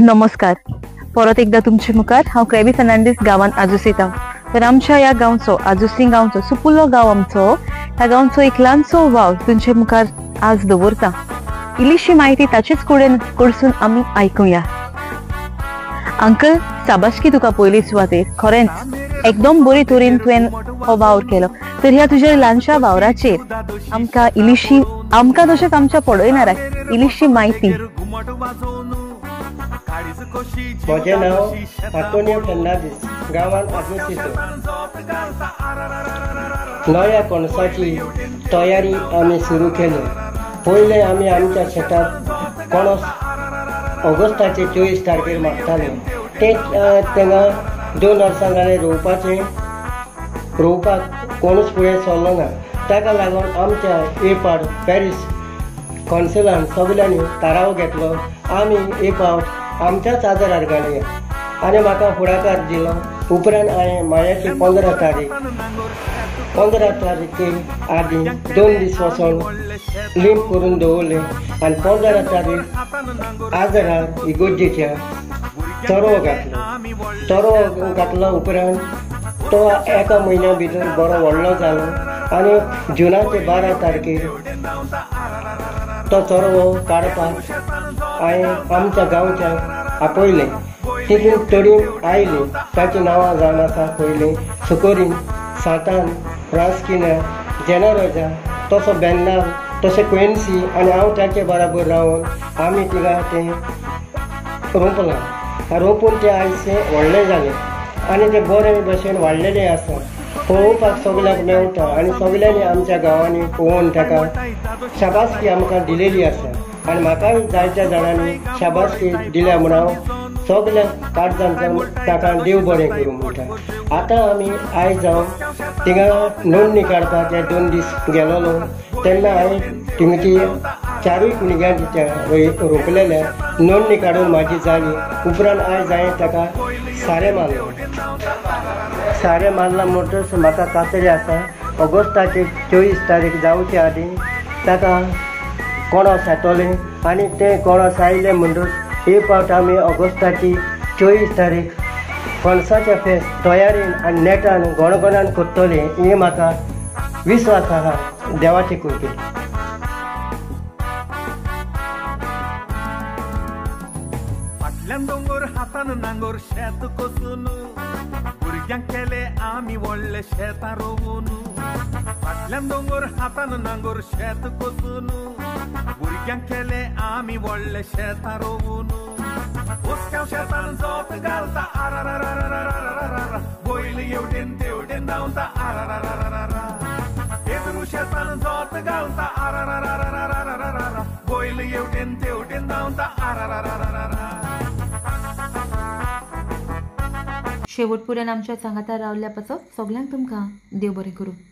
नमस्कार. परत एकदा तुमचे मुखार हांव क्रेबी फर्नांडीस गांवांत आजूस येता. तर आमच्या ह्या गांवचो आजूसी गांवचो सुपुल्लो गांव आमचो ह्या गांवचो एक ल्हानसो वाव तुमचे मुखार आज दवरता. इल्लीशी म्हायती ताचेच कडसून आमी आयकुया. अंकल, शाबासकी तुका पयली सुवातेर. खरेंच एकदम बरे तरेन तुवें हो वावर केलो. तर ह्या तुज्या ल्हानशा वावराचेर आमकां तशेंच आमच्या पळयणाऱ्याक इल्लीशी म्हायती. म्हजें नांव आंतोनियो फेर्नांडीस, गांवांत आजूस येता. नव्या पणसाची तयारी आमी सुरू केली. पयलें आमी आमच्या शेतांत पणस ऑगस्टाचे 24 तारखेर मागताले. तेन्ना 2 वर्सां जालें रोवपाक कोणूच फुडें सरलो ना. ताका लागून आमच्या एपाड पॅरीस कौन्सिलान सगल्यांनी थाराव घेतलो. आमी एक फावट आमच्याच आदारार घालया आनी म्हाका फुडाकार दिलो. उपरांत हांवें मायाची 15 तारखे आदीं 2 दीस वचून लिंप करून दवरलें आनी 15 तारीख आदारार इगोर्जेच्या चरवो घातलो. उपरांत तो एका म्हयन्या भितर बरो व्हडलो जालो आनी जुनाचे 12 तारखेर तो चरवो काडपाक हांवें आमच्या गांवच्या आपयलें. तितून तडीन आयली. ताचीं नांवां जावन आसा पयलीं सुकोरीन, सांतान, रास्किना, जेनारोजा, तसो बेन्नाल, तशें क्वेन्सी आनी हांव ताचे बराबर रावन आमी तिगा तें रोंपलां. रोंपून तें आयजचें व्हडलें जालें आनी तें बरे भशेन वाडलेलें आसा. पळोवपाक सगळ्यांक मेवता आनी सगल्यांनी आमच्या गांवांनी पळोवन ताका शाबासकी आमकां दिलेली आसा. आनी म्हाकाय जायत्या जाणांनी शाबासकी दिल्या म्हूण हांव सगल्या काळजांतल्यान ताका देव बरें करूं म्हणटा. आतां आमी आयज जावन थिंगा नोंदणी काडपाक ते 2 दीस गेलोलो तेन्ना हांवें थिंगा ती 4 कुणग्यांच्या रोंपलेल्या नोंदणी काडून म्हाजी जाली. उपरांत आयज हांवें ताका सारें मारला म्हणटच म्हाका खात्री आसा ऑगस्टाचे 24 तारीख जावचे आदीं ताका कोणोस येतोलें आनी तें कोणोस आयलें म्हणटच एक फावट आमी ऑगस्टाची 24 तारीख पणसाच्या फेस्त तयारीन आनी नेटान गोणगोणान करतले हें म्हाका विस्वास आसा देवाचे कृपेन. फाटल्यान दोंगर हातान नांगोर शेत कसून भुरग्यांक केले आमी व्हडले शेतां रोवून. फाटल्यान दोंगर हातान नांगोर शेत कसून भुरग्यांक केले आमी व्हडले शेतां रोवून. उस्क्याव शेतान जोत घालता आरारारारारारारा, बैल एवटेन तेवटेन धांवता आरारारारारा. एदरू शेतान जोत घालता आरारारारारारारा, बैल एवटेन तेवटेन धांवता आरारारारारा. शेवट पर्यंत आमच्या सांगातार रावल्या पासत सगल्यांक तुमकां देव बरें करूं.